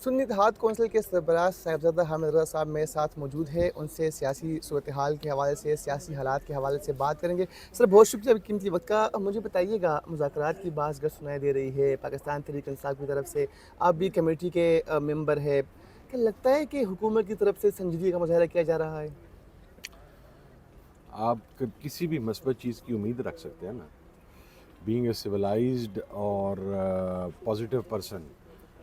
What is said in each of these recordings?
سنی اتحاد کونسل کے سربراہ صاحبزادہ حامد رضا صاحب میرے ساتھ موجود ہے، ان سے سیاسی صورتحال کے حوالے سے، سیاسی حالات کے حوالے سے بات کریں گے۔ سر بہت شکریہ قیمتی وقت کا۔ مجھے بتائیے گا، مذاکرات کی بات اگر سنائی دے رہی ہے پاکستان تحریک انصاف کی طرف سے، آپ بھی کمیٹی کے ممبر ہے، کیا لگتا ہے کہ حکومت کی طرف سے سنجیدگی کا مظاہرہ کیا جا رہا ہے؟ آپ کسی بھی مثبت چیز کی امید رکھ سکتے ہیں نا، بینگ اے سویلائزڈ اور پازیٹیو پرسن،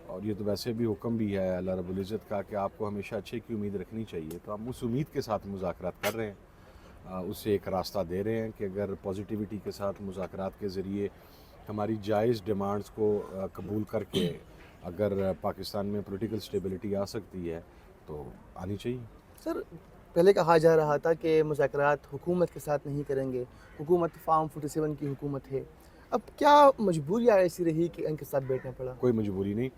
اور یہ تو ویسے بھی حکم بھی ہے اللہ رب العزت کا کہ آپ کو ہمیشہ اچھے کی امید رکھنی چاہیے، تو ہم اس امید کے ساتھ مذاکرات کر رہے ہیں، اسے ایک راستہ دے رہے ہیں کہ اگر پازیٹیوٹی کے ساتھ مذاکرات کے ذریعے ہماری جائز ڈیمانڈز کو قبول کر کے اگر پاکستان میں پولیٹیکل سٹیبلٹی آ سکتی ہے تو آنی چاہیے۔ سر پہلے کہا جا رہا تھا کہ مذاکرات حکومت کے ساتھ نہیں کریں گے، حکومت فارم 47 کی حکومت ہے، اب کیا مجبوریاں ایسی رہی کہ ان کے ساتھ بیٹھنا پڑا؟ کوئی مجبوری نہیں،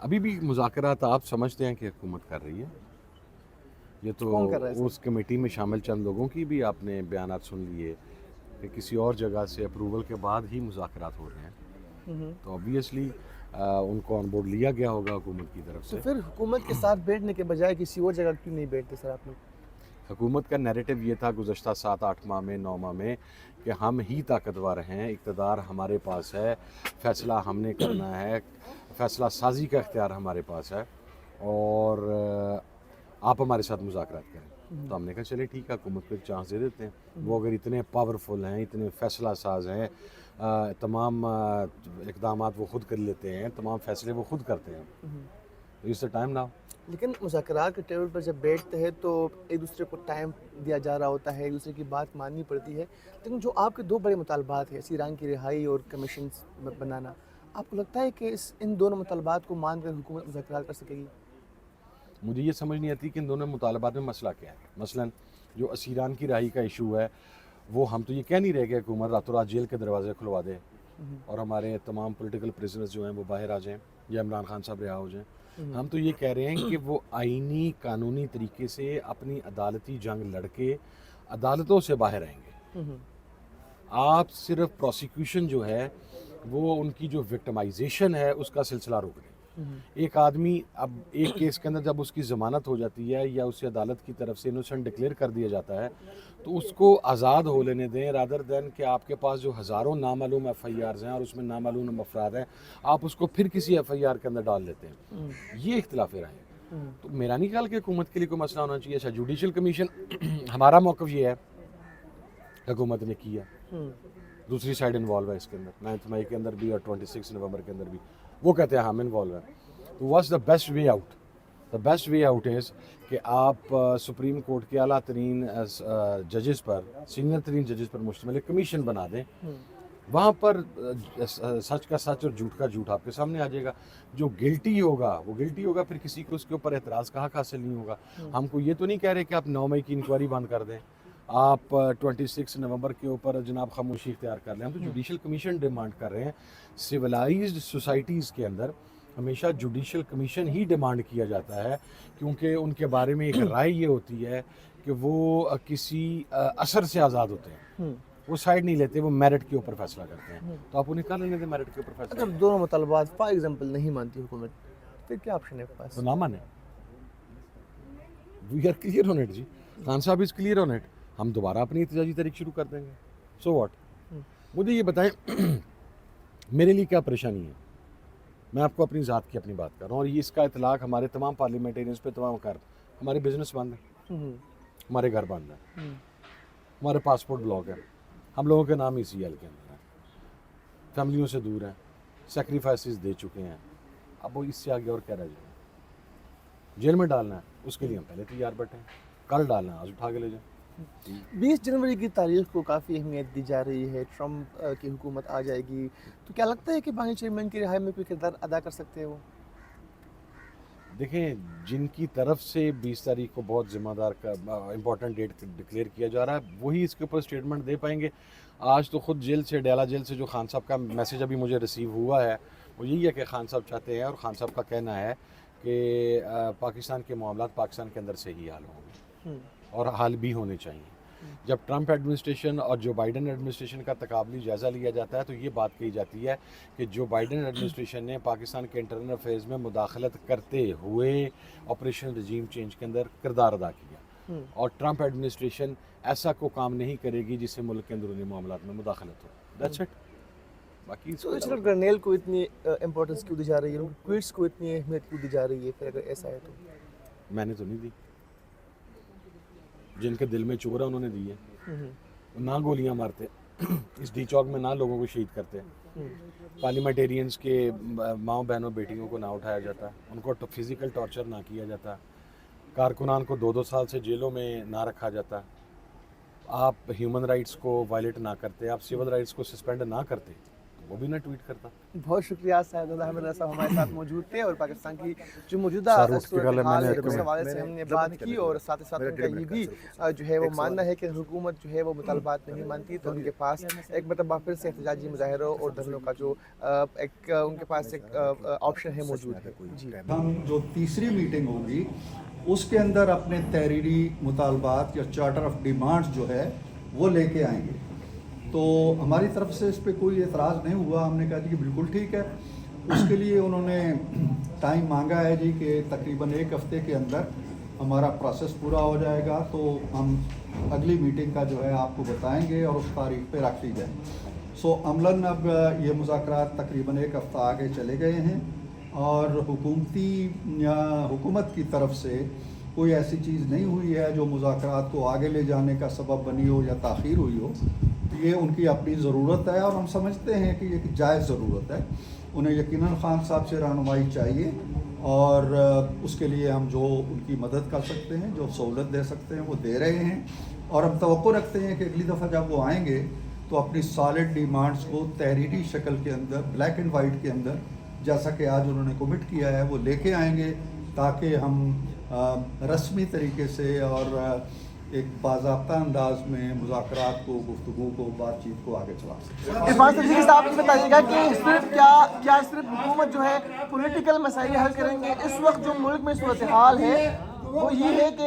ابھی بھی مذاکرات آپ سمجھتے ہیں کہ حکومت کر رہی ہے، یہ تو کون کر رہا ہے سر؟ اس کمیٹی میں شامل چند لوگوں کی بھی آپ نے بیانات سن لیے کہ کسی اور جگہ سے اپروول کے بعد ہی مذاکرات ہو رہے ہیں، تو obviously ان کو آن بورڈ لیا گیا ہوگا حکومت کی طرف تو سے۔ پھر حکومت کے ساتھ بیٹھنے کے بجائے کسی اور جگہ کیوں نہیں بیٹھتے سر آپ لوگ؟ حکومت کا نیریٹو یہ تھا گزشتہ 7-8 ماہ میں 9 ماہ میں کہ ہم ہی طاقتور ہیں، اقتدار ہمارے پاس ہے، فیصلہ ہم نے کرنا ہے، فیصلہ سازی کا اختیار ہمارے پاس ہے، اور آپ ہمارے ساتھ مذاکرات کریں۔ تو ہم نے کہا چلے ٹھیک ہے، حکومت کو ایک چانس دے دیتے ہیں، وہ اگر اتنے پاورفل ہیں، اتنے فیصلہ ساز ہیں، تمام اقدامات وہ خود کر لیتے ہیں، تمام فیصلے وہ خود کرتے ہیں، اس سے ٹائم نہ ہو۔ لیکن مذاکرات کے ٹیبل پر جب بیٹھتے ہیں تو ایک دوسرے کو ٹائم دیا جا رہا ہوتا ہے، ایک دوسرے کی بات ماننی پڑتی ہے، لیکن جو آپ کے دو بڑے مطالبات ہیں، اسیران کی رہائی اور کمیشنز بنانا، آپ کو لگتا ہے کہ ان دونوں مطالبات کو مان کر حکومت مذاکرات کر سکے گی؟ مجھے یہ سمجھ نہیں آتی کہ ان دونوں مطالبات میں مسئلہ کیا ہے۔ مثلا جو اسیران کی رہائی کا ایشو ہے، وہ ہم تو یہ کہہ نہیں رہے کہ حکومت راتوں رات جیل کے دروازے کھلوا دے اور ہمارے تمام پولیٹیکل پریزنرز جو ہیں وہ باہر آ جائیں یا عمران خان صاحب رہا ہو جائیں۔ ہم تو یہ کہہ رہے ہیں کہ وہ آئینی قانونی طریقے سے اپنی عدالتی جنگ لڑ کے عدالتوں سے باہر آئیں گے۔ آپ صرف پروسیکیوشن جو ہے وہ ان کی جو وکٹمائزیشن ہے اس کا سلسلہ روک دیں۔ ایک آدمی اب ایک کیس کے اندر جب اس کی ضمانت ہو جاتی ہے یا اسے عدالت کی طرف سے انوسنٹ ڈکلیئر کر دیا جاتا ہے تو اس کو آزاد ہو لینے دیں، رادر دین کہ آپ کے پاس جو ہزاروں نامعلوم ایف آئی آرز ہیں اور اس میں نامعلوم افراد ہیں، آپ اس کو پھر کسی ایف آئی آر کے اندر ڈال لیتے ہیں۔ یہ اختلاف رائے ہے۔ تو میرا نہیں خیال کہ حکومت کے لیے کوئی مسئلہ ہونا چاہیے۔ اچھا جوڈیشل کمیشن، ہمارا موقف یہ ہے، حکومت نے کیا، دوسری سائڈ انوالو ہے اس کے اندر، 9 مئی کے اندر بھی اور 26 نومبر کے اندر بھی، وہ کہتے ہیں ہم انوالو ہیں۔ تو what's the best way out? The best way out is کہ آپ سپریم کورٹ کے اعلیٰ ترین ججز پر، سینئر ترین ججز پر مشتمل ایک کمیشن بنا دیں، وہاں پر سچ کا سچ اور جھوٹ کا جھوٹ آپ کے سامنے آ جائے گا۔ جو گلٹی ہوگا وہ گلٹی ہوگا، پھر کسی کو اس کے اوپر اعتراض کا حق حاصل نہیں ہوگا۔ ہم کو یہ تو نہیں کہہ رہے کہ آپ 9 مئی کی انکوائری بند کر دیں، آپ 26 نومبر کے اوپر جناب خاموشی اختیار کر لیں۔ ہم تو جوڈیشل کمیشن ڈیمانڈ کر رہے ہیں۔ سویلائزڈ سوسائٹیز کے اندر ہمیشہ جوڈیشل کمیشن ہی ڈیمانڈ کیا جاتا ہے، کیونکہ ان کے بارے میں ایک رائے یہ ہوتی ہے کہ وہ کسی اثر سے آزاد ہوتے ہیں، وہ سائڈ نہیں لیتے، وہ میرٹ کے اوپر فیصلہ کرتے ہیں۔ تو آپ انہیں کر لینے دیں میرٹ کے اوپر فیصلہ۔ اگر دونوں مطالبات فار ایگزامپل نہیں مانتی حکومت، پھر کیا آپشن ہے آپ کے پاس؟ تو نہ مانے، we are clear on it جی، خان صاحب از کلیئر آن اٹ، ہم دوبارہ اپنی احتجاجی تحریک شروع کر دیں گے۔ So what? مجھے یہ بتائیں میرے لیے کیا پریشانی ہے؟ میں آپ کو اپنی ذات کی اپنی بات کر رہا ہوں، اور یہ اس کا اطلاق ہمارے تمام پارلیمنٹیرینز پہ تمام کر، ہمارے بزنس بند ہیں، ہمارے گھر بند ہیں، ہمارے پاسپورٹ بلاک ہے، ہم لوگوں کے نام ای سی ایل کے اندر ہیں، فیملیوں سے دور ہیں، سیکریفائسز دے چکے ہیں، اب وہ اس سے آگے اور کیا رہ جائے؟ جیل میں ڈالنا ہے، اس کے لیے ہم پہلے تیار بیٹھے ہیں، کل ڈالنا ہے آج اٹھا کے لے جائیں۔ 20 جنوری کی تاریخ کو کافی اہمیت دی جا رہی ہے، ٹرمپ کی حکومت آ جائے گی، تو کیا لگتا ہے کہ بانی چیئرمین کی رہائی میں کوئی کردار ادا کر سکتے ہیں وہ؟ دیکھیں، جن کی طرف سے 20 تاریخ کو بہت ذمہ دار کا امپورٹنٹ ڈیٹ ڈکلیئر کیا جا رہا ہے، وہی اس کے اوپر اسٹیٹمنٹ دے پائیں گے۔ آج تو خود جیل سے، ڈیلا جیل سے جو خان صاحب کا میسیج ابھی مجھے ریسیو ہوا ہے وہ یہی ہے کہ خان صاحب چاہتے ہیں، اور خان صاحب کا کہنا ہے کہ پاکستان کے معاملات پاکستان کے اندر سے ہی حل ہوں گے اور حل بھی ہونے چاہیے۔ جب ٹرمپ ایڈمنسٹریشن اور جو بائیڈن ایڈمنسٹریشن کا تقابلی جائزہ لیا جاتا ہے تو یہ بات کہی جاتی ہے کہ جو بائیڈن ایڈمنسٹریشن نے پاکستان کے انٹرنل افیئرز میں مداخلت کرتے ہوئے آپریشن رجیم چینج کے اندر کردار ادا کیا، اور ٹرمپ ایڈمنسٹریشن ایسا کو کام نہیں کرے گی جس سے ملک کے اندرونی معاملات میں مداخلت ہو. That's it. باقی تو صرف گرنیل کو اتنی امپورٹنس کیوں دی جا رہی ہے، کوئٹس کو اتنی اہمیت کیوں دی جا رہی ہے؟ پھر اگر ایسا ہے تو میں نے تو نہیں دی، جن کے دل میں چور ہے انہوں نے دی ہے. نہ گولیاں مارتے اس ڈی چوک میں، نہ لوگوں کو شہید کرتے، پارلیمنٹیرینز کے ماؤں بہنوں بیٹیوں کو نہ اٹھایا جاتا، ان کو فزیکل ٹارچر نہ کیا جاتا، کارکنان کو 2-2 سال سے جیلوں میں نہ رکھا جاتا، آپ ہیومن رائٹس کو وائلیٹ نہ کرتے، آپ سول رائٹس کو سسپینڈ نہ کرتے، وہ بھی نہ ٹویٹ کرتا. بہت شکریہ سعید حامد رضا صاحب ہمارے ساتھ موجود تھے، اور پاکستان کی جو موجودہ صورتحال ہے اس حوالے سے ہم نے بات کی، اور ساتھ ساتھ ان کا یہ بھی جو ہے وہ ماننا ہے کہ حکومت جو ہے وہ مطالبات نہیں مانتی، تو ان کے پاس ایک مرتبہ پھر سے احتجاجی مظاہروں اور دھرنوں کا جو ایک ان کے پاس ایک آپشن ہے موجود ہے. جی، ہم جو تیسری میٹنگ ہوگی اس کے اندر اپنے تحریری مطالبات یا چارٹر آف ڈیمانڈز جو ہے وہ لے کے آئیں گے. تو ہماری طرف سے اس پہ کوئی اعتراض نہیں ہوا، ہم نے کہا جی کہ بالکل ٹھیک ہے. اس کے لیے انہوں نے ٹائم مانگا ہے جی کہ تقریباً 1 ہفتے کے اندر ہمارا پروسیس پورا ہو جائے گا، تو ہم اگلی میٹنگ کا جو ہے آپ کو بتائیں گے اور اس تاریخ پہ رکھ لی جائے. سو عملاً اب یہ مذاکرات تقریباً 1 ہفتہ آگے چلے گئے ہیں، اور حکومت کی طرف سے کوئی ایسی چیز نہیں ہوئی ہے جو مذاکرات کو آگے لے جانے کا سبب بنی ہو یا تاخیر ہوئی ہو. یہ ان کی اپنی ضرورت ہے، اور ہم سمجھتے ہیں کہ یہ ایک جائز ضرورت ہے. انہیں یقیناً خان صاحب سے رہنمائی چاہیے، اور اس کے لیے ہم جو ان کی مدد کر سکتے ہیں، جو سہولت دے سکتے ہیں وہ دے رہے ہیں. اور ہم توقع رکھتے ہیں کہ اگلی دفعہ جب وہ آئیں گے تو اپنی سالڈ ڈیمانڈز کو تحریری شکل کے اندر، بلیک اینڈ وائٹ کے اندر، جیسا کہ آج انہوں نے کمٹ کیا ہے، وہ لے کے آئیں گے، تاکہ ہم رسمی طریقے سے اور ایک باضابطہ انداز میں مذاکرات کو، گفتگو کو، بات چیت کو آگے چلا سکتے ہیں. عرفان صدیقی صاحب یہ بتائیے گا کہ صرف کیا صرف حکومت جو ہے پولیٹیکل مسائل حل کریں گے؟ اس وقت جو ملک میں صورتحال ہے وہ یہ ہے کہ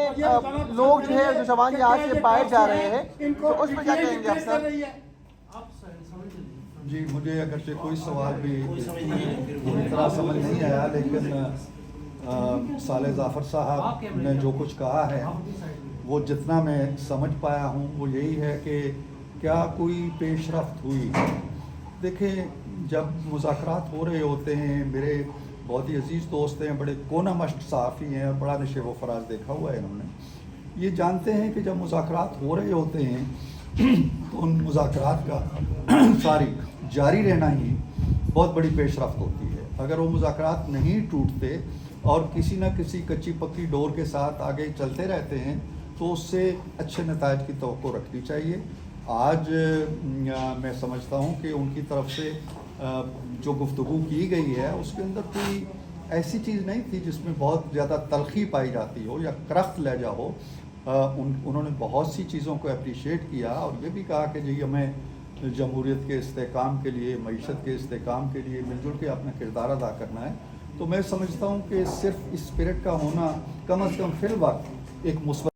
لوگ جو ہے جو جوان یہاں سے باہر جا رہے ہیں، تو اس پہ کیا کہیں گے آپ سر؟ جی، مجھے اگرچہ کوئی سوال بھی پوری طرح سمجھ نہیں آیا، لیکن صالح ظافر صاحب نے جو کچھ کہا ہے وہ جتنا میں سمجھ پایا ہوں وہ یہی ہے کہ کیا کوئی پیش رفت ہوئی. دیکھیں، جب مذاکرات ہو رہے ہوتے ہیں، میرے بہت ہی عزیز دوست ہیں، بڑے کونا مشت صحافی ہیں، اور بڑا نشیب و فراز دیکھا ہوا ہے انہوں نے، یہ جانتے ہیں کہ جب مذاکرات ہو رہے ہوتے ہیں تو ان مذاکرات کا جاری رہنا ہی بہت بڑی پیش رفت ہوتی ہے. اگر وہ مذاکرات نہیں ٹوٹتے اور کسی نہ کسی کچی پکی ڈور کے ساتھ آگے چلتے رہتے ہیں تو اس سے اچھے نتائج کی توقع رکھنی چاہیے. آج میں سمجھتا ہوں کہ ان کی طرف سے جو گفتگو کی گئی ہے اس کے اندر کوئی ایسی چیز نہیں تھی جس میں بہت زیادہ تلخی پائی جاتی ہو یا کرخت لہجہ ہو. انہوں نے بہت سی چیزوں کو اپریشیٹ کیا، اور یہ بھی کہا کہ جی ہمیں جمہوریت کے استحکام کے لیے، معیشت کے استحکام کے لیے مل جل کے اپنا کردار ادا کرنا ہے. تو میں سمجھتا ہوں کہ صرف اس اسپرٹ کا ہونا کم از کم فی الوقت ایک مثبت